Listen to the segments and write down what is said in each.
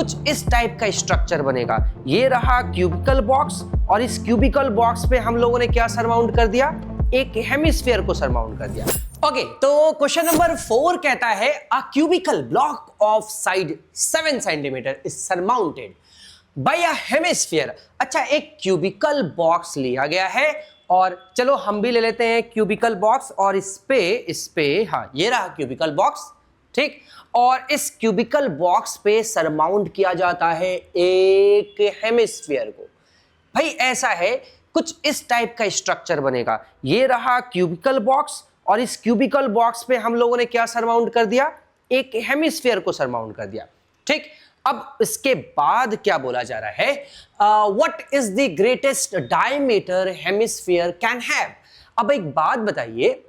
कुछ इस टाइप का स्ट्रक्चर बनेगा। ये रहा क्यूबिकल बॉक्स और इस क्यूबिकल बॉक्स पे हम लोगों ने क्या सरमाउंट कर दिया, एक हेमिस्फीयर को सरमाउंट कर दिया। ओके, तो क्वेश्चन नंबर 4 कहता है a cubical block of side 7 centimetre is surmounted by a hemisphere. अच्छा, एक क्यूबिकल बॉक्स लिया गया है और चलो हम भी ले लेते हैं क्यूबिकल बॉक्स और इस पे हाँ ये रहा क्यूबिकल बॉक्स, ठीक। और इस क्यूबिकल बॉक्स पे सरमाउंट किया जाता है एक हेमिस्फीयर को। भाई ऐसा है, कुछ इस टाइप का स्ट्रक्चर बनेगा। ये रहा क्यूबिकल बॉक्स और इस क्यूबिकल बॉक्स पे हम लोगों ने क्या सरमाउंट कर दिया, एक हेमिस्फीयर को सरमाउंट कर दिया, ठीक। अब इसके बाद क्या बोला जा रहा है, what is the greatest diameter hemisphere can have. अब एक बात बताइए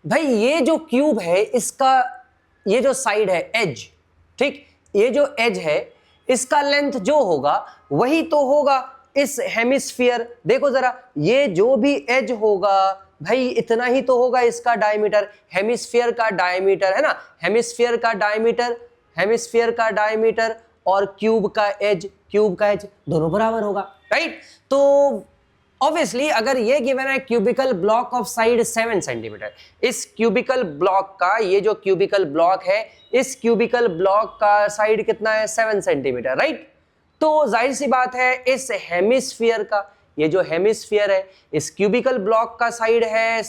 भाई, ये जो क्यूब है इसका ये जो साइड है एज, ठीक, ये जो एज है इसका लेंथ जो होगा वही तो होगा इस हेमिस्फीयर। देखो जरा, ये जो भी एज होगा भाई इतना ही तो होगा इसका डायमीटर। हेमिस्फीयर का डायमीटर है ना, हेमिस्फीयर का डायमीटर और क्यूब का एज दोनों बराबर होगा, राइट। तो ऑब्वियसली अगर ये गिवन है cubicle block of side 7 centimetre, इस क्यूबिकल ब्लॉक का ये जो क्यूबिकल ब्लॉक है इस क्यूबिकल ब्लॉक का साइड कितना है 7 सेंटीमीटर, राइट। तो जाहिर सी बात है इस हेमिस्फीयर का ये जो हेमिस्फीयर है इस क्यूबिकल ब्लॉक का साइड है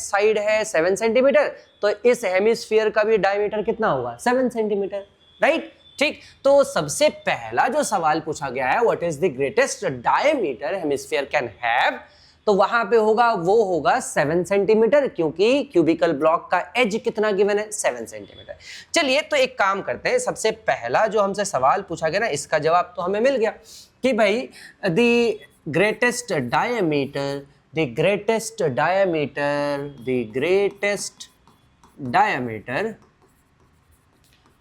7 सेंटीमीटर, तो इस हेमिस्फीयर का भी डायमीटर कितना होगा 7 सेंटीमीटर, राइट, ठीक। तो सबसे पहला जो सवाल पूछा गया है what is the greatest diameter hemisphere can have, तो वहां पे होगा 7 सेंटीमीटर, क्योंकि क्यूबिकल ब्लॉक का एज कितना गिवन है 7 सेंटीमीटर। चलिए तो एक काम करते हैं, सबसे पहला जो हमसे सवाल पूछा गया ना इसका जवाब तो हमें मिल गया कि भाई द ग्रेटेस्ट डायमीटर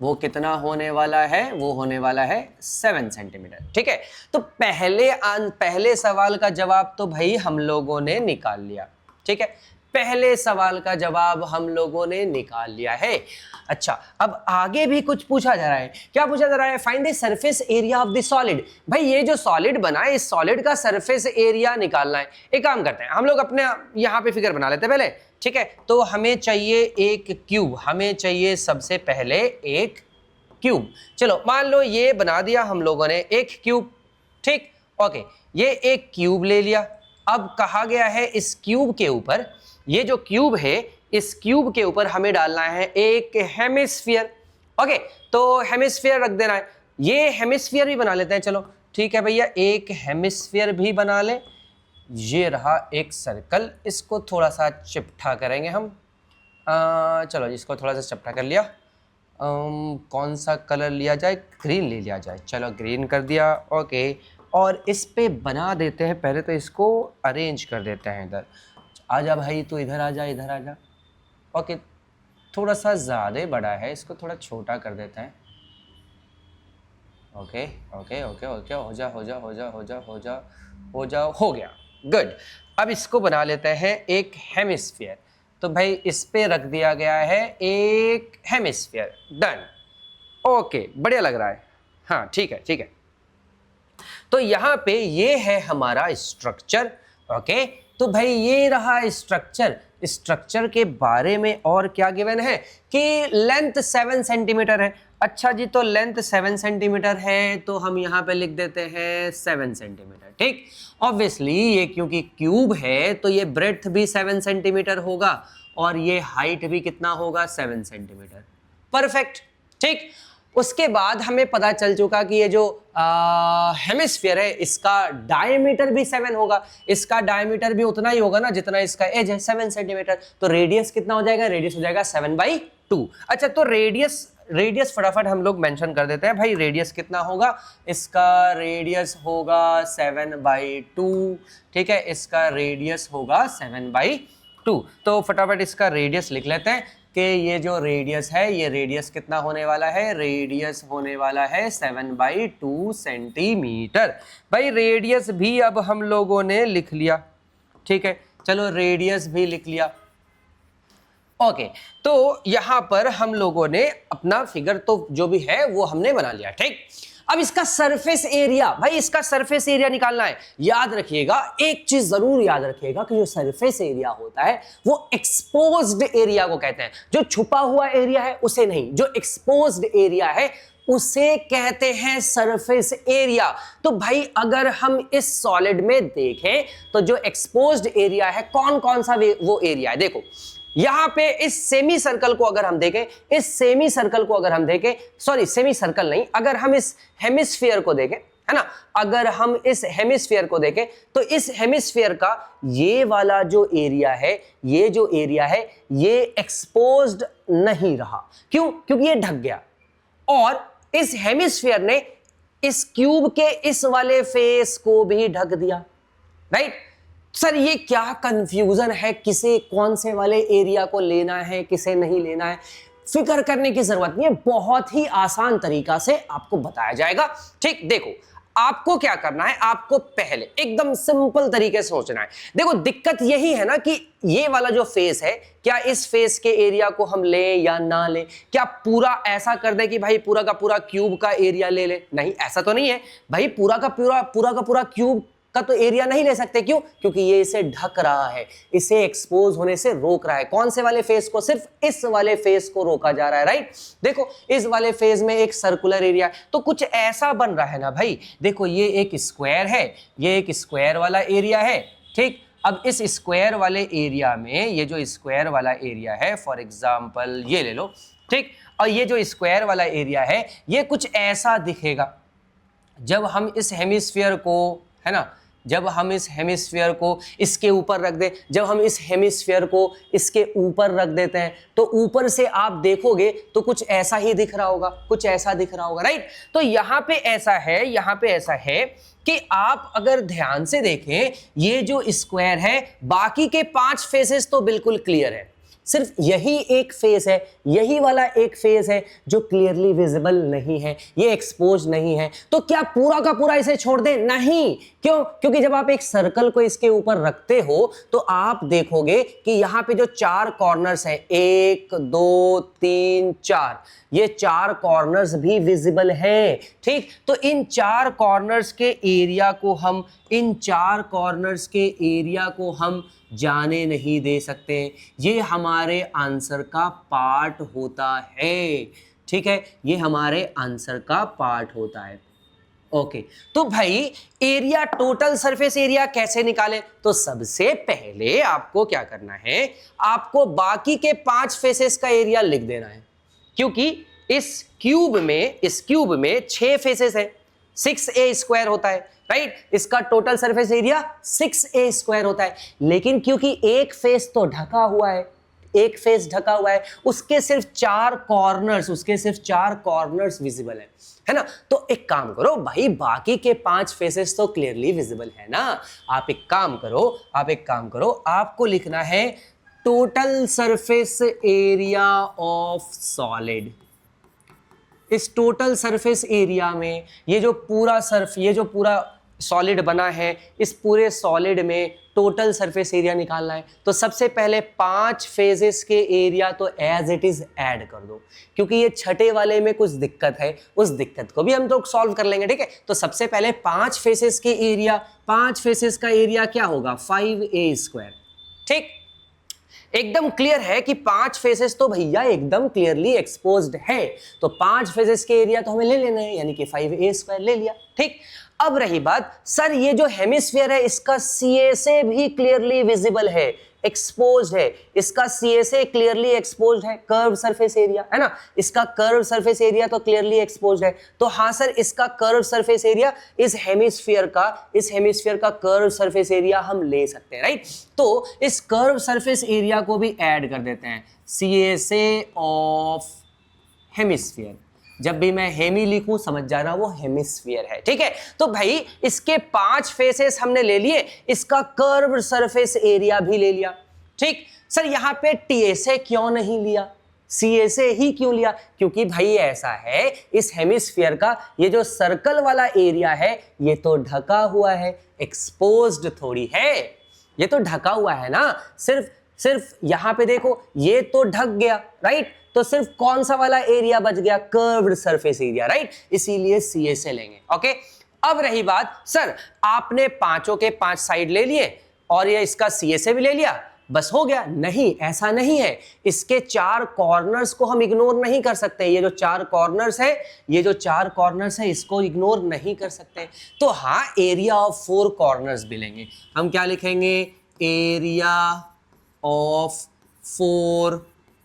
वो कितना होने वाला है, वो होने वाला है 7 सेंटीमीटर, ठीक है। तो पहले सवाल का जवाब तो भाई हम लोगों ने निकाल लिया, ठीक है, पहले सवाल का जवाब हम लोगों ने निकाल लिया है। अच्छा, अब आगे भी कुछ पूछा जा रहा है। क्या पूछा जा रहा है, find the surface area of the solid. भाई ये जो सॉलिड बना है इस सॉलिड का सरफेस एरिया निकालना है। एक काम करते हैं, हम लोग अपने यहाँ पे फिगर बना लेते हैं पहले, ठीक है। तो हमें चाहिए एक क्यूब, हमें चाहिए सबसे पहले एक क्यूब। चलो मान लो ये बना दिया हम लोगों ने एक क्यूब, ठीक, ओके, ये एक क्यूब ले लिया। अब कहा गया है इस क्यूब के ऊपर, ये जो क्यूब है इस क्यूब के ऊपर हमें डालना है एक हेमिस्फीयर, ओके। तो हेमिस्फीयर रख देना है, ये हेमिस्फीयर भी बना लेते हैं, चलो ठीक है भैया, एक हेमिस्फीयर भी बना ले। ये रहा एक सर्कल, इसको थोड़ा सा चिपटा करेंगे हम, चलो इसको थोड़ा सा चिपटा कर लिया। कौन सा कलर लिया जाए, ग्रीन ले लिया जाए, चलो ग्रीन कर दिया, ओके। और इस पे बना देते हैं, पहले तो इसको अरेंज कर देते हैं इधर। आजा भाई तू इधर आ जा, ओके। थोड़ा सा ज़्यादा बड़ा है, इसको थोड़ा छोटा कर देते हैं, ओके, हो गया, गुड। अब इसको बना लेते हैं एक हेमिस्फीयर। तो भाई इस पे रख दिया गया है एक हेमिस्फीयर, डन, ओके, बढ़िया लग रहा है, हाँ ठीक है। तो यहाँ पे ये है हमारा स्ट्रक्चर, ओके। तो भाई ये रहा स्ट्रक्चर के बारे में और क्या गिवन है कि लेंथ 7 सेंटीमीटर है। अच्छा जी, तो लेंथ 7 सेंटीमीटर है तो हम यहाँ पे लिख देते हैं 7 सेंटीमीटर, ठीक। ऑब्वियसली ये क्योंकि क्यूब है तो ये ब्रेड्थ भी 7 सेंटीमीटर होगा और ये हाइट भी कितना होगा 7 सेंटीमीटर, परफेक्ट, ठीक। उसके बाद हमें पता चल चुका कि ये जो हेमिस्फीयर है इसका डायमीटर भी 7 होगा, इसका डायमीटर भी उतना ही होगा ना जितना इसका एज है 7 सेंटीमीटर। तो रेडियस कितना हो जाएगा, रेडियस हो जाएगा 7/2। अच्छा, तो रेडियस फटाफट हम लोग मेंशन कर देते हैं भाई, रेडियस कितना होगा, इसका रेडियस होगा 7/2, ठीक है, इसका रेडियस होगा 7/2। तो फटाफट इसका रेडियस लिख लेते हैं कि ये जो रेडियस है ये रेडियस कितना होने वाला है, रेडियस होने वाला है 7/2 सेंटीमीटर। भाई रेडियस भी अब हम लोगों ने लिख लिया, ठीक है, चलो रेडियस भी लिख लिया, ओके। तो यहाँ पर हम लोगों ने अपना फिगर तो जो भी है वो हमने बना लिया, ठीक। अब इसका सरफेस एरिया, भाई इसका सरफेस एरिया निकालना है। याद रखिएगा, एक चीज जरूर याद रखिएगा कि जो सरफेस एरिया होता है वो एक्सपोज्ड एरिया को कहते हैं। जो छुपा हुआ एरिया है उसे नहीं, जो एक्सपोज्ड एरिया है उसे कहते हैं सरफेस एरिया। तो भाई अगर हम इस सॉलिड में देखें तो जो एक्सपोज्ड एरिया है कौन कौन सा वो एरिया है, देखो यहां पे इस सेमी सर्कल को अगर हम देखें, इस सेमी सर्कल को अगर हम देखें, सॉरी सेमी सर्कल नहीं, अगर हम इस हेमिस्फीयर को देखें, है ना, अगर हम इस हेमिस्फीयर को देखें तो इस हेमिस्फीयर का ये वाला जो एरिया है, ये जो एरिया है ये एक्सपोज्ड नहीं रहा। क्यों? क्योंकि ये ढक गया। और इस हेमिस्फीयर ने इस क्यूब के इस वाले फेस को भी ढक दिया, राइट। सर ये क्या कंफ्यूजन है, किसे कौन से वाले एरिया को लेना है, किसे नहीं लेना है, फिक्र करने की जरूरत नहीं है, बहुत ही आसान तरीका से आपको बताया जाएगा। ठीक, देखो आपको क्या करना है, आपको पहले एकदम सिंपल तरीके से सोचना है। देखो दिक्कत यही है ना कि ये वाला जो फेस है, क्या इस फेस के एरिया को हम लें या ना लें? क्या पूरा ऐसा कर दें कि भाई पूरा का पूरा क्यूब का एरिया ले ले? नहीं, ऐसा तो नहीं है भाई, पूरा का पूरा क्यूब का तो एरिया नहीं ले सकते। क्यों? क्योंकि ये इसे ढक रहा है, इसे एक्सपोज होने से रोक रहा है। कौन से वाले फेस को? सिर्फ इस वाले फेस को रोका जा रहा है, राइट। देखो इस वाले फेस में एक सर्कुलर एरिया है, तो कुछ ऐसा बन रहा है ना भाई। देखो ये एक स्क्वायर है, ये एक स्क्वायर वाला एरिया है, ठीक। अब इस स्क्वायर वाले एरिया में ये जो स्क्वायर वाला एरिया है, फॉर एग्जाम्पल ये ले लो, ठीक। और ये जो स्क्वायर वाला एरिया है ये कुछ ऐसा दिखेगा। जब हम इस हेमिस्फीयर को, है ना, जब हम इस हेमिस्फीयर को इसके ऊपर रख दें, जब हम इस हेमिस्फीयर को इसके ऊपर रख देते हैं तो ऊपर से आप देखोगे तो कुछ ऐसा ही दिख रहा होगा, कुछ ऐसा दिख रहा होगा, राइट। तो यहाँ पे ऐसा है, यहाँ पे ऐसा है कि आप अगर ध्यान से देखें, ये जो स्क्वायर है बाकी के 5 फेसेस तो बिल्कुल क्लियर है, सिर्फ यही एक फेस है, यही वाला एक फेस है जो क्लियरली विजिबल नहीं है, ये एक्सपोज नहीं है। तो क्या पूरा का पूरा इसे छोड़ दें? नहीं। क्यों? क्योंकि जब आप एक सर्कल को इसके ऊपर रखते हो तो आप देखोगे कि यहाँ पे जो 4 कॉर्नर्स हैं, 1 2 3 4, ये 4 कॉर्नर्स भी विजिबल हैं, ठीक। तो इन 4 कॉर्नर्स के एरिया को हम, इन 4 कॉर्नर्स के एरिया को हम जाने नहीं दे सकते। ये हमारे आंसर का पार्ट होता है, ठीक है, ये हमारे आंसर का पार्ट होता है। ओके, तो भाई एरिया, टोटल सरफेस एरिया कैसे निकालें? तो सबसे पहले आपको क्या करना है, आपको बाकी के 5 फेसेस का एरिया लिख देना है, क्योंकि इस क्यूब में 6 फेसेस है, 6a स्क्वायर होता है, राइट। इसका total surface area 6a square होता है। लेकिन क्योंकि एक फेस तो ढका हुआ है, एक फेस ढका हुआ है, उसके सिर्फ 4 कॉर्नर्स विजिबल है ना। तो एक काम करो भाई, बाकी के 5 फेसेस तो क्लियरली विजिबल है ना। आप एक काम करो, आपको लिखना है total surface area of solid. इस टोटल सरफेस एरिया में ये जो पूरा सॉलिड बना है, इस पूरे सॉलिड में टोटल सरफेस एरिया निकालना है। तो सबसे पहले 5 फेजेस के एरिया तो एज इट इज ऐड कर दो, क्योंकि ये छठे वाले में कुछ दिक्कत है, उस दिक्कत को भी हम तो सॉल्व कर लेंगे, ठीक है। तो सबसे पहले 5 फेसेस के एरिया, 5 फेसेस का एरिया क्या होगा? 5a स्क्वायर, ठीक। एकदम क्लियर है कि 5 फेसेस तो भैया एकदम क्लियरली एक्सपोज्ड है, तो 5 फेसेस के एरिया तो हमें ले लेना है, यानी कि 5a स्क्वायर ले लिया, ठीक। अब रही बात, सर ये जो हेमिस्फीयर है इसका CSA भी क्लियरली विजिबल है, एक्सपोज्ड है, इसका CSA क्लियरली एक्सपोज्ड है, कर्व सरफेस एरिया है ना, इसका कर्व सरफेस एरिया तो क्लियरली एक्सपोज्ड है। तो हाँ सर, इसका कर्व सरफेस एरिया इस हेमिस्फीयर का कर्व सरफेस एरिया हम ले सकते हैं, राइट। तो इस कर्व सरफेस एरिया को भी ऐड कर देते हैं, CSA ऑफ हेमिस्फीयर। जब भी मैं हेमी लिखूं समझ जाना वो हेमिस्फीयर है, ठीक है। तो भाई इसके 5 फेसेस हमने ले लिए, इसका कर्व सरफेस एरिया भी ले लिया, ठीक। सर यहाँ पे TSA क्यों नहीं लिया, CSA ही क्यों लिया? क्योंकि भाई ऐसा है, इस हेमिस्फीयर का ये जो सर्कल वाला एरिया है ये तो ढका हुआ है, एक्सपोज्ड थोड़ी है, ये तो ढका हुआ है ना। सिर्फ सिर्फ यहां पे देखो ये तो ढक गया, राइट, तो सिर्फ कौन सा वाला एरिया बच गया, कर्व्ड सरफेस एरिया, राइट, इसीलिए CSA लेंगे। ओके, अब रही बात, सर आपने पांचों के 5 साइड ले लिए और ये इसका CSA भी ले लिया, बस हो गया? नहीं, ऐसा नहीं है। इसके 4 कॉर्नर्स को हम इग्नोर नहीं कर सकते। ये जो 4 कॉर्नर्स है, ये जो 4 कॉर्नर्स है, इसको इग्नोर नहीं कर सकते। तो हाँ, एरिया ऑफ 4 कॉर्नर्स भी लेंगे। हम क्या लिखेंगे? Area of 4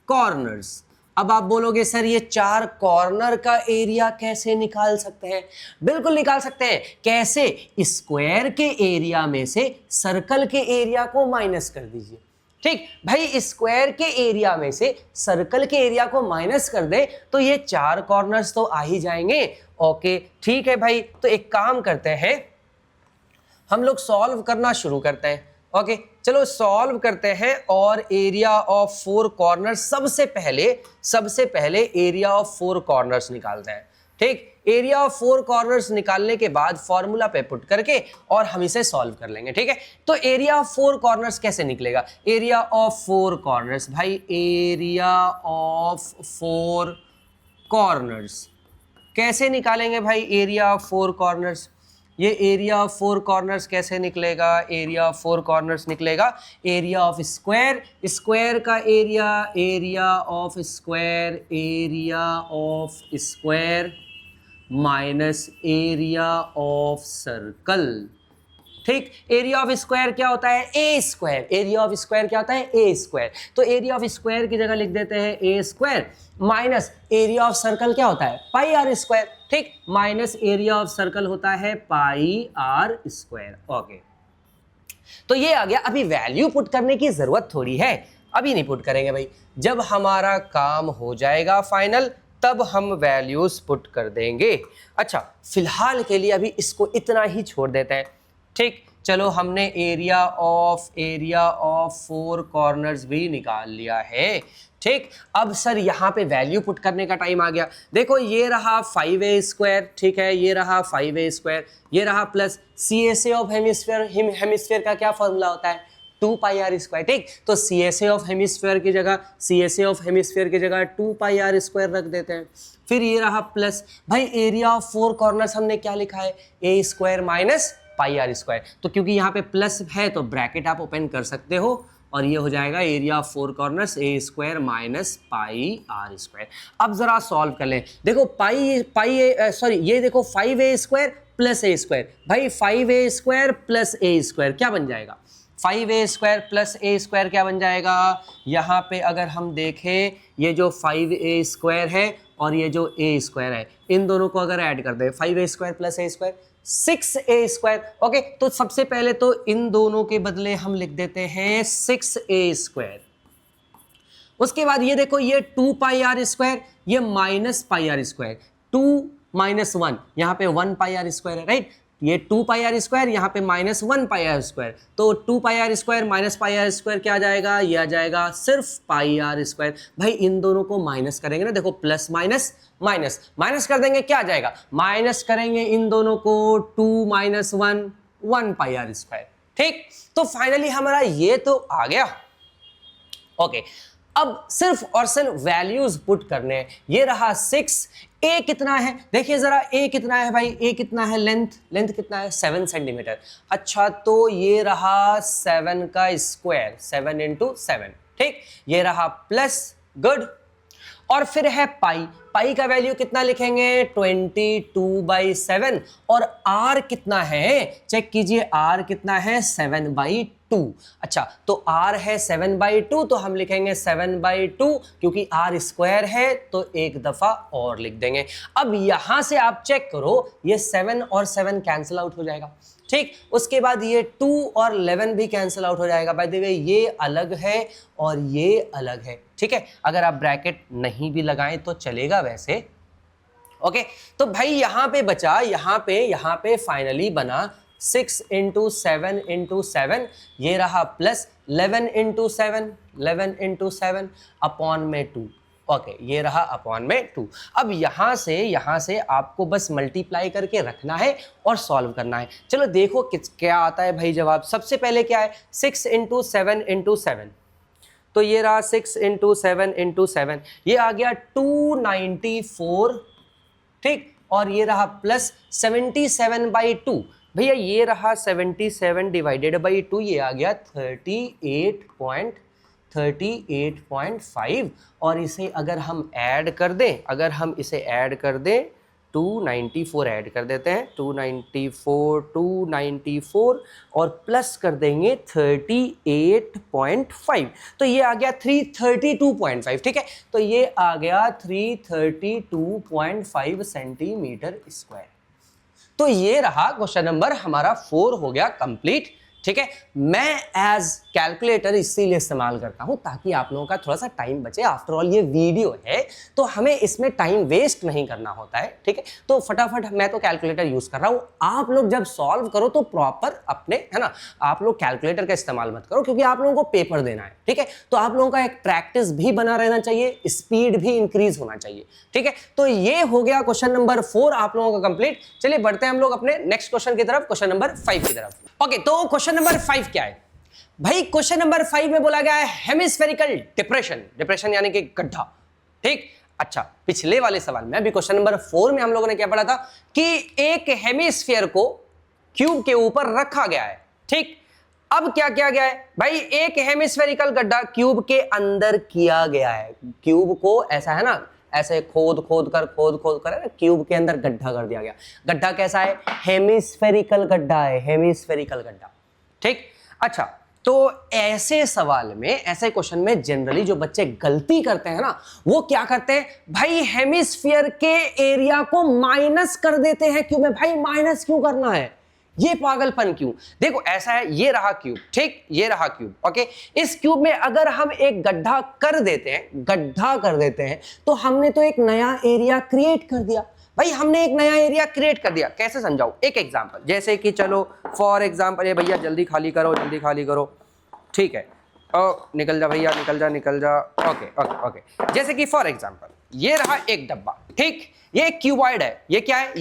corners. अब आप बोलोगे सर ये 4 कॉर्नर का एरिया कैसे निकाल सकते हैं? बिल्कुल निकाल सकते हैं। कैसे? स्क्वायर के एरिया में से सर्कल के एरिया को माइनस कर दीजिए। ठीक भाई, स्क्वायर के एरिया में से सर्कल के एरिया को माइनस कर दे तो ये 4 कॉर्नर्स तो आ ही जाएंगे। ओके ठीक है भाई, तो एक काम करते हैं, हम लोग सॉल्व करना शुरू करते हैं। ओके चलो सॉल्व करते हैं और एरिया ऑफ 4 कॉर्नर्स सबसे पहले एरिया ऑफ 4 कॉर्नर्स निकालते हैं। ठीक, एरिया ऑफ 4 कॉर्नर्स निकालने के बाद फॉर्मूला पे पुट करके और हम इसे सॉल्व कर लेंगे। ठीक है, तो एरिया ऑफ 4 कॉर्नर्स कैसे निकलेगा? एरिया ऑफ 4 कॉर्नर्स, भाई एरिया ऑफ 4 कॉर्नर्स कैसे निकालेंगे भाई? एरिया ऑफ 4 कॉर्नर्स, ये एरिया ऑफ 4 कॉर्नर्स कैसे निकलेगा? एरिया ऑफ 4 कॉर्नर्स निकलेगा एरिया ऑफ स्क्वायर, स्क्वायर का area, area of square minus area of circle. ठीक, एरिया ऑफ स्क्वायर क्या होता है? A square. Area of square क्या होता है? A square. तो एरिया ऑफ स्क्वायर की जगह लिख देते हैं a square minus area of circle क्या होता है? Pi r square. ठीक, माइनस एरिया ऑफ सर्कल होता है पाई आर स्क्वायर। ओके, तो ये आ गया। अभी वैल्यू पुट करने की जरूरत थोड़ी है, अभी नहीं पुट करेंगे भाई, जब हमारा काम हो जाएगा फाइनल तब हम वैल्यूज पुट कर देंगे। अच्छा, फिलहाल के लिए अभी इसको इतना ही छोड़ देते हैं। ठीक, चलो हमने एरिया ऑफ 4 कॉर्नर्स भी निकाल लिया है। ठीक, अब सर यहाँ पे वैल्यू पुट करने का टाइम आ गया। देखो ये रहा 5a स्क्वायर, ठीक है, ये रहा 5a स्क्वायर, ये रहा plus CSA of hemisphere. Hemisphere का क्या फॉर्मूला होता है? 2 पाई आर स्क्वायर। ठीक, तो CSA ऑफ हेमिस्फीयर की जगह 2 पाई आर स्क्वायर रख देते हैं। फिर ये रहा प्लस, भाई एरिया ऑफ 4 कॉर्नर्स हमने क्या लिखा है? A square minus pi r square. तो क्योंकि यहाँ पे प्लस है तो ब्रैकेट आप ओपन कर सकते हो और ये हो जाएगा area of 4 corners a square minus pi r square. अब जरा सॉल्व कर लें। देखो ये देखो 5a स्क्वायर प्लस ए स्क्वायर, भाई 5a स्क्वायर प्लस ए स्क्वायर क्या बन जाएगा? 5a स्क्वायर प्लस ए स्क्वायर क्या बन जाएगा? यहाँ पे अगर हम देखें, ये जो 5a स्क्वायर है और ये जो a स्क्वायर है, इन दोनों को अगर ऐड कर दे, 5a स्क्वायर प्लस ए स्क्वायर 6a स्क्वायर। ओके, तो सबसे पहले तो इन दोनों के बदले हम लिख देते हैं 6a स्क्वायर। उसके बाद ये देखो, ये 2 पाई आर स्क्वायर, ये minus pi r square, 2 minus 1, यहाँ पे 1 पाई आर स्क्वायर है, राइट, ये 2 पाई आर स्क्वायर, यहाँ पे माइनस 1 पाई आर स्क्वायर, तो 2 pi r square minus pi r square क्या आ जाएगा? ये आ जाएगा सिर्फ पाई आर स्क्वायर। भाई इन दोनों को माइनस करेंगे ना, देखो प्लस माइनस माइनस माइनस कर देंगे, क्या आ जाएगा? माइनस करेंगे इन दोनों को, 2 माइनस 1 पाई आर स्क्वायर। ठीक, तो फाइनली हमारा ये तो आ गया। ओके, अब सिर्फ और सिर्फ वैल्यूज पुट करने हैं। ये रहा 6, ए कितना है? देखिए जरा ए कितना है भाई, ए कितना है? लेंथ कितना है? 7 सेंटीमीटर। अच्छा, तो ये रहा 7 का स्क्वायर, 7 इंटू 7। ठीक, ये रहा प्लस, गुड। और फिर है पाई का वैल्यू कितना लिखेंगे? 22/7। और आर कितना है? चेक कीजिए, आर कितना है? 7/2। अच्छा, तो आर है 7/2, तो हम लिखेंगे 7/2, क्योंकि आर स्क्वायर है तो एक दफा और लिख देंगे। अब यहां से आप चेक करो, ये 7 और 7 कैंसिल आउट हो जाएगा। ठीक, उसके बाद ये 2 और 11 भी कैंसिल आउट हो जाएगा। बाय द वे ये अलग है और ये अलग है। ठीक है, अगर आप ब्रैकेट नहीं भी लगाएं तो चलेगा वैसे। ओके, तो भाई यहाँ पे बचा, यहाँ पे फाइनली बना 6 इंटू 7 ये रहा प्लस 11 इंटू 7 अपॉन में 2। ओके, ये रहा अपॉन में 2। अब यहाँ से आपको बस मल्टीप्लाई करके रखना है और सॉल्व करना है। चलो देखो क्या आता है भाई जवाब। सबसे पहले क्या है? 6 इंटू 7 तो ये रहा 6 इंटू 7 इंटू 7, ये आ गया 294, ठीक, और ये रहा प्लस 77/2, भैया ये रहा 77 डिवाइडेड बाई 2, ये आ गया 38.5, और इसे अगर हम ऐड कर दें, अगर हम इसे ऐड कर दें 294 ऐड कर देते हैं, 294 और प्लस कर देंगे 38.5, तो ये आ गया 332.5, ठीक है, तो ये आ गया 332.5 सेंटीमीटर स्क्वायर। तो ये रहा क्वेश्चन नंबर हमारा 4 हो गया कंप्लीट, ठीक है। मैं एज कैलकुलेटर इसीलिए इस्तेमाल करता हूं ताकि आप लोगों का थोड़ा सा टाइम बचे। आफ्टर ऑल ये वीडियो है तो हमें इसमें टाइम वेस्ट नहीं करना होता है, ठीक है। तो फटाफट मैं तो कैलकुलेटर यूज कर रहा हूं। आप लोग जब सॉल्व करो तो प्रॉपर अपने, है ना, आप लोग कैलकुलेटर का इस्तेमाल मत करो क्योंकि आप लोगों को पेपर देना है, ठीक है। तो आप लोगों का एक प्रैक्टिस भी बना रहना चाहिए, स्पीड भी इंक्रीज होना चाहिए, ठीक है। तो ये हो गया क्वेश्चन नंबर 4 आप लोगों का कंप्लीट। चलिए बढ़ते हैं हम लोग अपने नेक्स्ट क्वेश्चन की तरफ, क्वेश्चन नंबर 5 की तरफ। ओके, तो क्वेश्चन नंबर 5 क्या है भाई? क्वेश्चन नंबर 5 में बोला गया है हेमिस्फेरिकल डिप्रेशन, डिप्रेशन यानी कि गड्ढा, ठीक। अच्छा, पिछले वाले सवाल में अभी क्वेश्चन नंबर 4 में हम लोगों ने क्या पढ़ा था कि एक हेमिस्फीयर को क्यूब के ऊपर रखा गया है, ठीक। अब क्या किया गया है भाई? एक हेमिस्फेरिकल गड्ढा क्यूब के अंदर किया गया है। क्यूब को ऐसा है ना, ऐसे खोद खोद कर क्यूब के अंदर गड्ढा कर दिया गया। गड्ढा कैसा है? हेमिस्फेरिकल गड्ढा है, हेमिस्फेरिकल गड्ढा, ठीक। अच्छा, तो ऐसे सवाल में, ऐसे क्वेश्चन में जनरली जो बच्चे गलती करते हैं ना, वो क्या करते हैं भाई? हेमिस्फीयर के एरिया को माइनस कर देते हैं क्यूब में। भाई माइनस क्यों करना है? ये पागलपन क्यों? देखो ऐसा है, ये रहा क्यूब, ठीक, ये रहा क्यूब, ओके। इस क्यूब में अगर हम एक गड्ढा कर देते हैं, तो हमने तो एक नया एरिया क्रिएट कर दिया। भाई हमने एक नया एरिया क्रिएट कर दिया। कैसे समझाऊं? एक एग्जांपल, जैसे कि चलो फॉर एग्जांपल, ये भैया जल्दी खाली करो, ठीक है, निकल जा भैया, निकल जा, ओके। जैसे कि फॉर एग्जांपल ये रहा एक डब्बा, ठीक, ये एक क्यूबॉइड है। ये क्या है?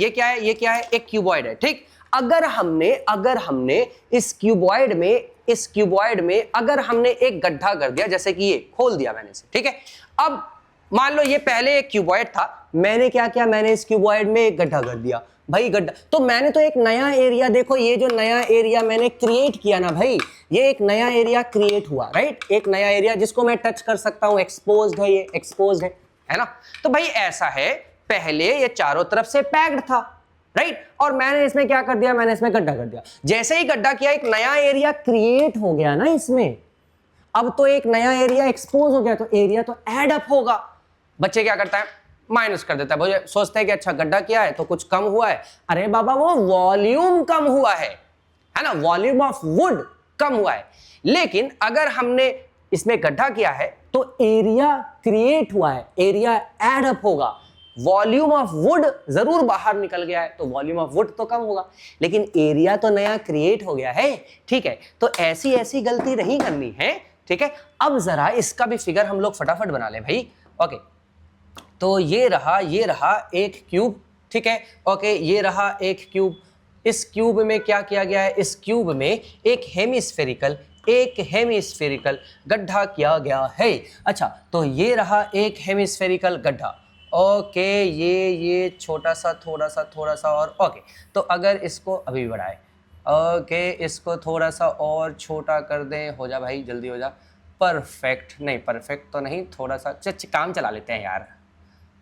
एक क्यूबॉइड है, ठीक। अगर हमने इस क्यूबॉइड में अगर हमने एक गड्ढा कर दिया, जैसे कि ये खोल दिया मैंने इसे, ठीक है। अब मान लो ये पहले एक क्यूबॉइड था, मैंने क्या किया? मैंने इस क्यूबॉइड में एक गड्ढा कर दिया। भाई गड्ढा, तो मैंने तो एक नया एरिया, देखो ये जो नया एरिया मैंने क्रिएट किया ना भाई, ये एक नया एरिया क्रिएट हुआ, राइट। एक नया एरिया जिसको मैं टच कर सकता हूं, एक्सपोज्ड है, ये एक्सपोज्ड है ना। तो भाई ऐसा है, पहले ये चारों तरफ से पैक्ड था, राइट, और मैंने इसमें क्या कर दिया? मैंने इसमें गड्ढा कर दिया। जैसे ही गड्ढा किया, एक नया एरिया क्रिएट हो गया ना इसमें। अब तो एक नया एरिया एक्सपोज हो गया, तो एरिया तो ऐड अप होगा। बच्चे क्या करता है? माइनस कर देता है। वो सोचते हैं कि अच्छा गड्ढा किया है तो कुछ कम हुआ है। अरे बाबा, वो वॉल्यूम कम हुआ है ना, वॉल्यूम ऑफ वुड कम हुआ है। लेकिन अगर हमने इसमें गड्ढा किया है तो एरिया क्रिएट हुआ है, एरिया ऐड अप होगा। वॉल्यूम ऑफ वुड जरूर बाहर निकल गया है तो वॉल्यूम ऑफ वुड तो कम होगा, लेकिन एरिया तो नया क्रिएट हो गया है, ठीक है। तो ऐसी गलती नहीं करनी है, ठीक है। अब जरा इसका भी फिगर हम लोग फटाफट बना लें भाई, ओके। तो ये रहा एक क्यूब, ठीक है, ओके, ये रहा एक क्यूब। इस क्यूब में क्या किया गया है? इस क्यूब में एक हेमिस्फेरिकल गड्ढा किया गया है। अच्छा, तो ये रहा एक हेमिस्फेरिकल गड्ढा, ओके। ये छोटा सा, थोड़ा सा और, ओके। तो अगर इसको अभी बढ़ाए, ओके, इसको थोड़ा सा और छोटा कर दें, हो जा भाई, जल्दी हो जा। परफेक्ट नहीं, परफेक्ट तो नहीं, थोड़ा सा काम चला लेते हैं यार।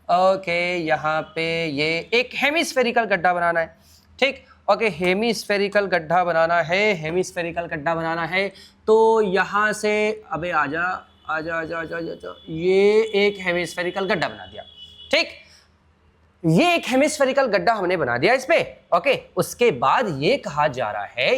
ओके, यहाँ पे ये एक हेमिस्फेरिकल गड्ढा बनाना है, ठीक, ओके। हेमिस्फेरिकल गड्ढा बनाना है, तो यहाँ से अबे आजा, ये एक हेमिस्फेरिकल गड्ढा बना दिया, ठीक। ये एक हेमिस्फेरिकल गड्ढा हमने बना दिया इस पे, ओके। उसके बाद ये कहा जा रहा है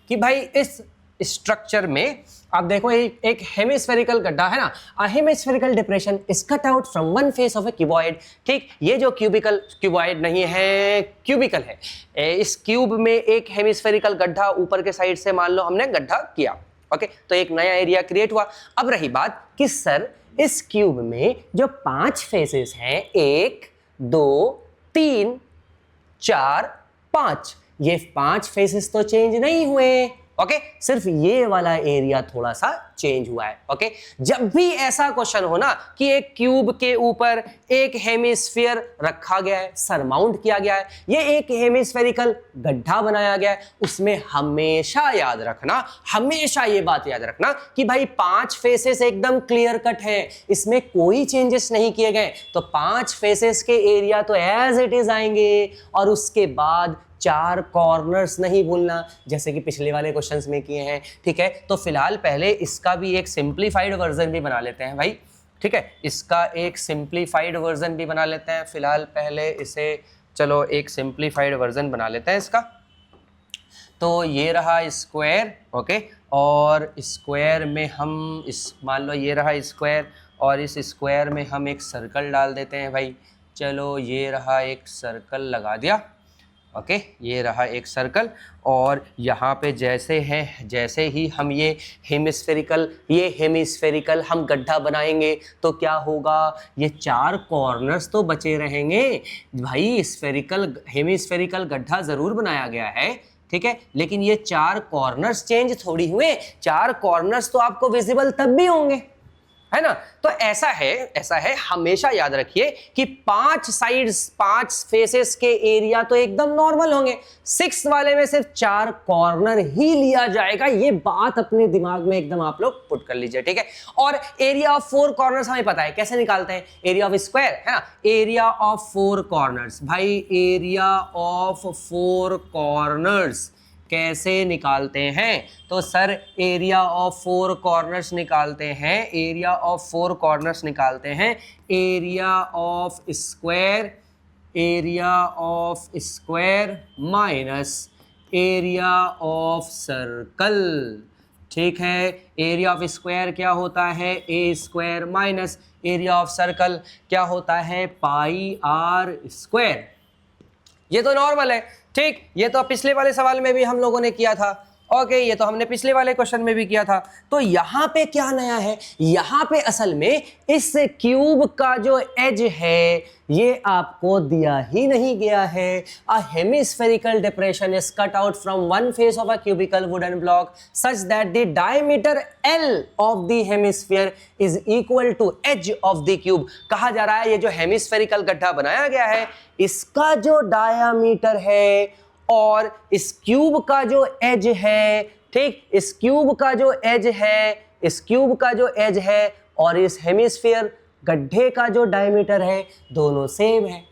कि भाई इस स्ट्रक्चर में आप देखो एक हेमिस्फेरिकल गड्ढा है ना, a hemispherical depression is cut out from one face of a cuboid, ठीक। ये जो क्यूबॉइड नहीं है, क्यूबिकल है। इस क्यूब में एक हेमिस्फेरिकल गड्ढा ऊपर के साइड से मान लो हमने गड्ढा किया, ओके। तो एक नया एरिया क्रिएट हुआ। अब रही बात कि सर इस क्यूब में जो 5 फेसेस हैं, 1 2 3 4 5, ये 5 फेसेस तो चेंज नहीं हुए, ओके सिर्फ ये वाला एरिया थोड़ा सा चेंज हुआ है। ओके जब भी ऐसा क्वेश्चन हो ना कि एक क्यूब के ऊपर एक हेमिस्फीयर रखा गया है, सरमाउंट किया गया है, ये एक हेमिस्फेरिकल गड्ढा बनाया गया है, उसमें हमेशा याद रखना, हमेशा ये बात याद रखना कि भाई 5 फेसेस एकदम क्लियर कट है, इसमें कोई चेंजेस नहीं किए गए, तो 5 फेसेस के एरिया तो एज इट इज आएंगे, और उसके बाद 4 कॉर्नर्स नहीं भूलना, जैसे कि पिछले वाले क्वेश्चंस में किए हैं। ठीक है, तो फिलहाल पहले इसका भी एक सिंप्लीफाइड वर्जन भी बना लेते हैं भाई। ठीक है, इसका एक सिंप्लीफाइड वर्जन भी बना लेते हैं। फिलहाल पहले इसे चलो एक सिंप्लीफाइड वर्जन बना लेते हैं इसका। तो ये रहा स्क्वायर, ओके, और स्क्वायर में हम इस मान लो ये रहा स्क्वायर, और इस स्क्वायर में हम एक सर्कल डाल देते हैं भाई। चलो ये रहा एक सर्कल लगा दिया। ओके ये रहा एक सर्कल, और यहाँ पे जैसे ही हम ये हेमिस्फेरिकल हम गड्ढा बनाएंगे तो क्या होगा, ये 4 कॉर्नर्स तो बचे रहेंगे भाई। हेमिस्फेरिकल गड्ढा ज़रूर बनाया गया है, ठीक है, लेकिन ये 4 कॉर्नर्स चेंज थोड़ी हुए, 4 कॉर्नर्स तो आपको विजिबल तब भी होंगे, है ना। तो ऐसा है हमेशा याद रखिए कि 5 साइड्स 5 फेसेस के एरिया तो एकदम नॉर्मल होंगे, 6 वाले में सिर्फ 4 कॉर्नर ही लिया जाएगा। ये बात अपने दिमाग में एकदम आप लोग पुट कर लीजिए, ठीक है। और एरिया ऑफ 4 कॉर्नर्स हमें पता है कैसे निकालते हैं, एरिया ऑफ स्क्वायर, है ना। एरिया ऑफ 4 कॉर्नर्स भाई, एरिया ऑफ 4 कॉर्नर्स कैसे निकालते हैं, तो सर एरिया ऑफ 4 कॉर्नर्स निकालते हैं, एरिया ऑफ 4 कॉर्नर्स निकालते हैं, area of square minus area of circle. ठीक है, एरिया ऑफ स्क्वायर क्या होता है, a square minus area of circle क्या होता है, पाई आर स्क्वायर। ये तो नॉर्मल है, ठीक, ये तो पिछले वाले सवाल में भी हम लोगों ने किया था। ओके ये तो हमने पिछले वाले क्वेश्चन में भी किया था। तो यहाँ पे क्या नया है, यहाँ पे असल में इस क्यूब का जो एज है ये आपको दिया ही नहीं गया है। A hemispherical depression is cut out from one face of a cubical wooden block such that the diameter l of the hemisphere is equal to edge of the cube. कहा जा रहा है ये जो हेमिस्फेरिकल गड्ढा बनाया गया है इसका जो डायामीटर है और इस क्यूब का जो एज है, ठीक, इस क्यूब का जो एज है और इस हेमिस्फीयर गड्ढे का जो डायमीटर है दोनों सेम है।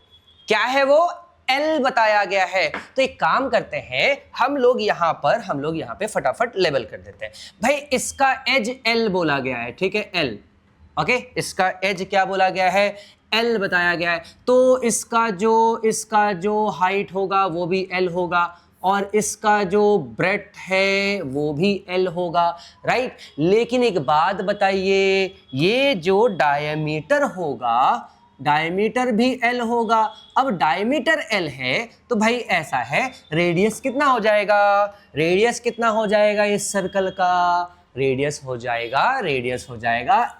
क्या है वो, एल बताया गया है। तो एक काम करते हैं हम लोग यहाँ पे फटाफट लेवल कर देते हैं भाई। इसका एज एल बोला गया है, ठीक है, एल, ओके, इसका एज क्या बोला गया है, एल बताया गया है। तो इसका जो हाइट होगा वो भी एल होगा और इसका जो ब्रेड्थ है वो भी एल होगा, राइट। लेकिन एक बात बताइए, ये जो डायमीटर होगा डायमीटर भी एल होगा। अब डायमीटर एल है तो भाई ऐसा है, रेडियस कितना हो जाएगा इस सर्कल का, रेडियस हो जाएगा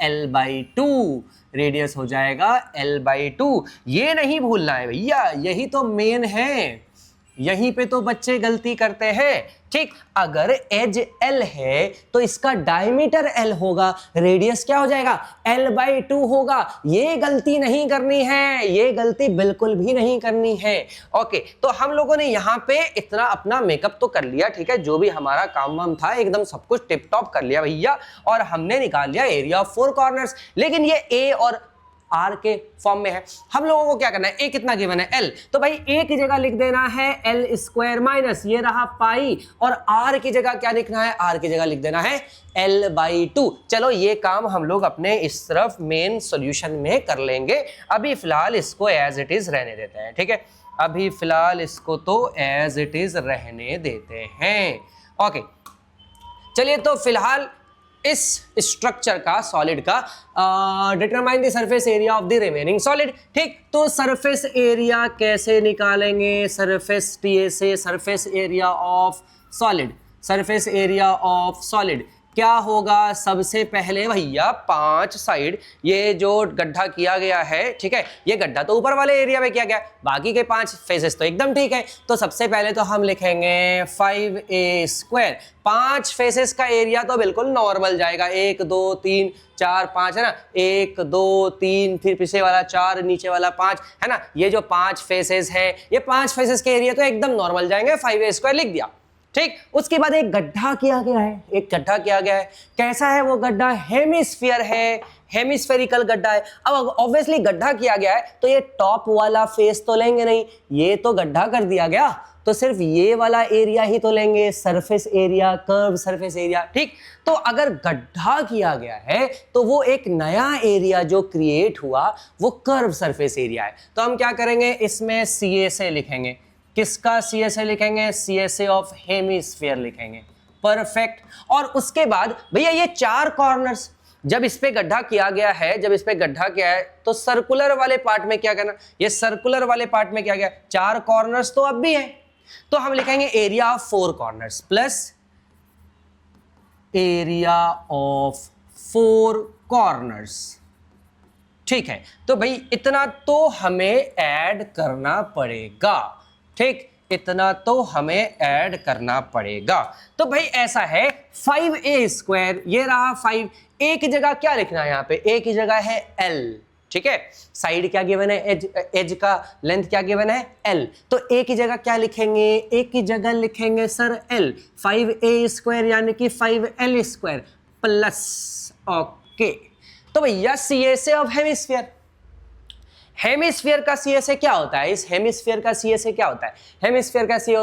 L/2, रेडियस हो जाएगा L/2। ये नहीं भूलना है भैया, यही तो मेन है, यहीं पे तो बच्चे गलती करते हैं, ठीक। अगर एज L है तो इसका डायमीटर L होगा, रेडियस क्या हो जाएगा L/2 होगा। ये गलती नहीं करनी है, ये गलती बिल्कुल भी नहीं करनी है। ओके तो हम लोगों ने यहाँ पे इतना अपना मेकअप तो कर लिया, ठीक है, जो भी हमारा काम वाम था एकदम सब कुछ टिप टॉप कर लिया भैया, और हमने निकाल लिया एरिया ऑफ 4 कॉर्नर्स। लेकिन ये ए और आर के फॉर्म में है, हम लोगों को क्या करना है, ए कितना गिवन है, एल, तो भाई ए की जगह लिख देना है एल स्क्वायर माइनस ये रहा पाई, और आर की जगह क्या लिखना है, आर की जगह लिख देना है L/2। चलो ये काम हम लोग अपने इस तरफ मेन सॉल्यूशन में कर लेंगे। अभी फिलहाल इसको एज इट इज रहने देते हैं, ठीक है, अभी फिलहाल इसको तो एज इट इज रहने देते हैं। ओके चलिए, तो फिलहाल इस स्ट्रक्चर का, सॉलिड का, determine the surface area of the remaining solid, ठीक। तो सरफेस एरिया कैसे निकालेंगे, सरफेस एरिया ऑफ सॉलिड क्या होगा? सबसे पहले भैया 5 साइड ये जो गड्ढा किया गया है, ठीक है, ये गड्ढा तो ऊपर वाले एरिया में किया गया, बाकी के 5 फेसेस तो एकदम ठीक है। तो सबसे पहले तो हम लिखेंगे 5a²। 5 फेसेस का एरिया तो बिल्कुल नॉर्मल जाएगा, 1 2 3 4 5 है ना, 1 2 3, फिर पीछे वाला 4, नीचे वाला 5 है ना। ये जो 5 फेसेस है, ये 5 फेसेस के एरिया तो एकदम नॉर्मल जाएंगे, 5a² लिख दिया। ठीक, उसके बाद एक गड्ढा किया गया है, एक गड्ढा किया गया है। कैसा है वो गड्ढा? हेमिस्फीयर है, हेमिस्फेरिकल गड्ढा है। अब ऑब्वियसली गड्ढा किया गया है तो ये टॉप वाला फेस तो लेंगे नहीं, ये तो गड्ढा कर दिया गया तो सिर्फ ये वाला एरिया ही तो लेंगे, surface area, curve surface area. ठीक, तो अगर गड्ढा किया गया है तो वो एक नया एरिया जो क्रिएट हुआ वो कर्व सरफेस एरिया है। तो हम क्या करेंगे, इसमें CSA लिखेंगे। किसका CSA लिखेंगे? CSA ऑफ हेमिस्फीयर लिखेंगे। परफेक्ट। और उसके बाद भैया ये 4 कॉर्नर्स जब इस पे गड्ढा किया गया है, जब इस पे गड्ढा किया है तो सर्कुलर वाले पार्ट में क्या करना, ये सर्कुलर वाले पार्ट में क्या गया, 4 कॉर्नर्स तो अब भी है, तो हम लिखेंगे area of 4 corners plus area of 4 corners. ठीक है, तो भाई इतना तो हमें ऐड करना पड़ेगा। ठीक, इतना तो हमें ऐड करना पड़ेगा। तो भाई ऐसा है 5a², ये रहा 5, a की जगह क्या लिखना है यहाँ पे? a की जगह है l। ठीक है, साइड क्या गिवन है? एज का लेंथ क्या गिवन है? l। तो a की जगह क्या लिखेंगे? a की जगह लिखेंगे सर l। 5a² यानी कि 5l² प्लस, ओके। तो भैया CSA ऑफ हेमिस्फीयर, हेमिस्फीयर का CSA क्या होता है? इस हेमिस्फीयर का CSA क्या होता है? हेमिस्फीयर का CSA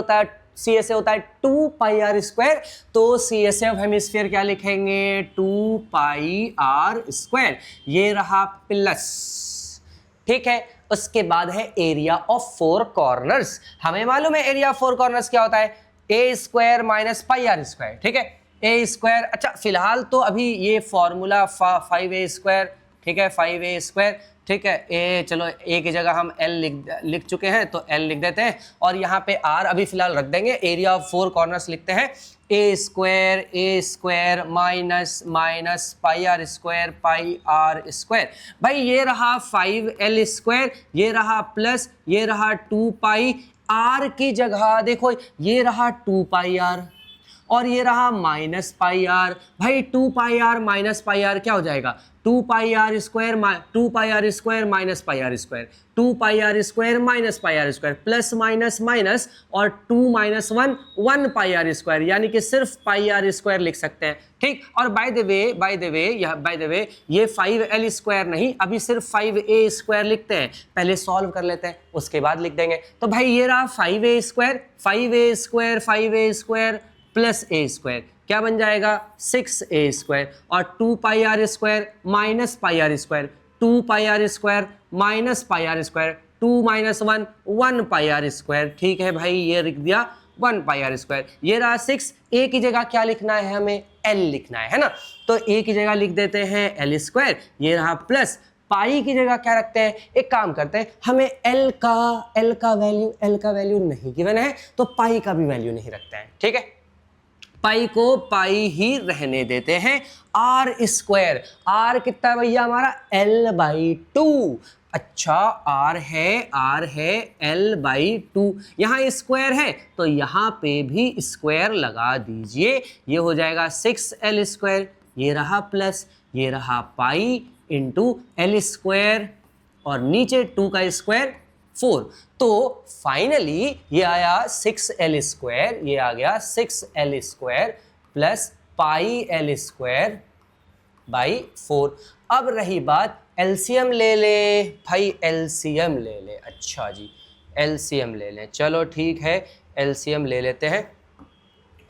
होता है 2πr²। तो CSA ऑफ हेमिस्फीयर क्या लिखेंगे? 2πr²। ये रहा प्लस। ठीक है, उसके बाद है एरिया ऑफ 4 कॉर्नर्स। हमें मालूम है एरिया ऑफ 4 कॉर्नर्स क्या होता है? a² minus πr²। ठीक है, a²। अच्छा, फिलहाल तो अभी ये फॉर्मूला 5a², ठीक है, 5a²। ठीक है, ए चलो ए की जगह हम l लिख चुके हैं तो l लिख देते हैं, और यहाँ पे r अभी फिलहाल रख देंगे। एरिया ऑफ 4 कॉर्नर्स लिखते हैं a² माइनस πr²। भाई ये रहा 5l², ये रहा प्लस, ये रहा 2π। r की जगह देखो ये रहा 2πr और ये रहा माइनस πr। भाई 2πr माइनस πr क्या हो जाएगा? 2πr² minus πr², 2πr² minus πr² plus minus minus और 2 माइनस 1 1πr², यानी कि सिर्फ πr² लिख सकते हैं। ठीक, और बाय द वे ये 5l² नहीं, अभी सिर्फ 5a² लिखते हैं। पहले सॉल्व कर लेते हैं उसके बाद लिख देंगे। तो भाई ये रहा 5a² प्लस a² क्या बन जाएगा? 6a² और 2πr² minus πr², 2πr² minus πr², 2 minus 1 1πr²। ठीक है भाई, ये लिख दिया 1πr²। ये रहा 6। a की जगह क्या लिखना है? हमें l लिखना है ना, तो a की जगह लिख देते हैं l²। ये रहा प्लस, पाई की जगह क्या रखते हैं? एक काम करते हैं, हमें l का वैल्यू नहीं गिवन है तो पाई का भी वैल्यू नहीं रखते हैं। ठीक है, पाई को पाई ही रहने देते हैं। r², r कितना है भैया हमारा? l/2। अच्छा, r है l/2, यहाँ स्क्वायर है तो यहाँ पे भी स्क्वायर लगा दीजिए। ये हो जाएगा 6l², ये रहा प्लस, ये रहा पाई इंटू l² और नीचे 2 का स्क्वायर 4। तो फाइनली ये आया 6l², ये आ गया 6l² प्लस πl²/4। अब रही बात एलसीएम ले ले भाई, एलसीएम ले ले। अच्छा जी, एलसीएम ले लें, चलो ठीक है, एलसीएम ले लेते हैं।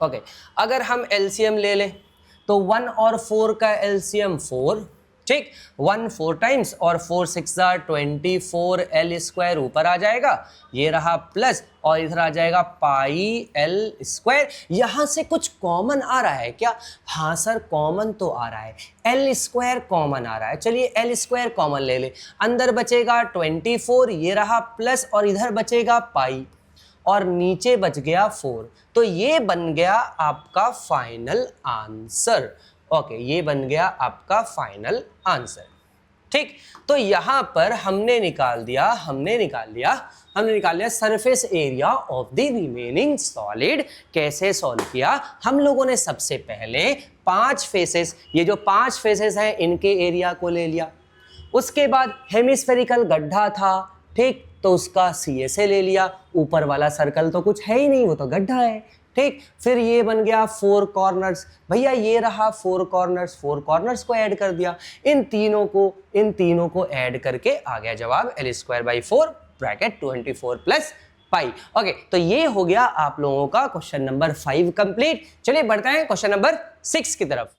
ओके, अगर हम एलसीएम ले लें तो 1 और 4 का एलसीएम 4। ठीक, 1 4 टाइम्स और 4 6 24l² ऊपर आ जाएगा, ये रहा प्लस और इधर आ जाएगा πl²। यहाँ से कुछ कॉमन आ रहा है क्या? हाँ सर, कॉमन तो आ रहा है, l² कॉमन आ रहा है। चलिए l² कॉमन ले ले, अंदर बचेगा 24, ये रहा प्लस और इधर बचेगा पाई, और नीचे बच गया 4। तो ये बन गया आपका फाइनल आंसर। ओके, ये बन गया आपका फाइनल आंसर। ठीक, तो यहां पर हमने निकाल लिया surface area of the remaining solid. कैसे सॉल्व किया हम लोगों ने? सबसे पहले 5 फेसेस, ये जो 5 फेसेस हैं इनके एरिया को ले लिया। उसके बाद हेमिस्फेरिकल गड्ढा था, ठीक, तो उसका CSA ले लिया। ऊपर वाला सर्कल तो कुछ है ही नहीं, वो तो गड्ढा है। ठीक, फिर ये बन गया 4 कॉर्नर्स। भैया ये रहा 4 कॉर्नर्स, 4 कॉर्नर्स को ऐड कर दिया। इन तीनों को ऐड करके आ गया जवाब L²/4 bracket 24 plus pi. Okay, तो ये हो गया आप लोगों का क्वेश्चन नंबर 5 कंप्लीट। चलिए बढ़ते हैं क्वेश्चन नंबर 6 की तरफ।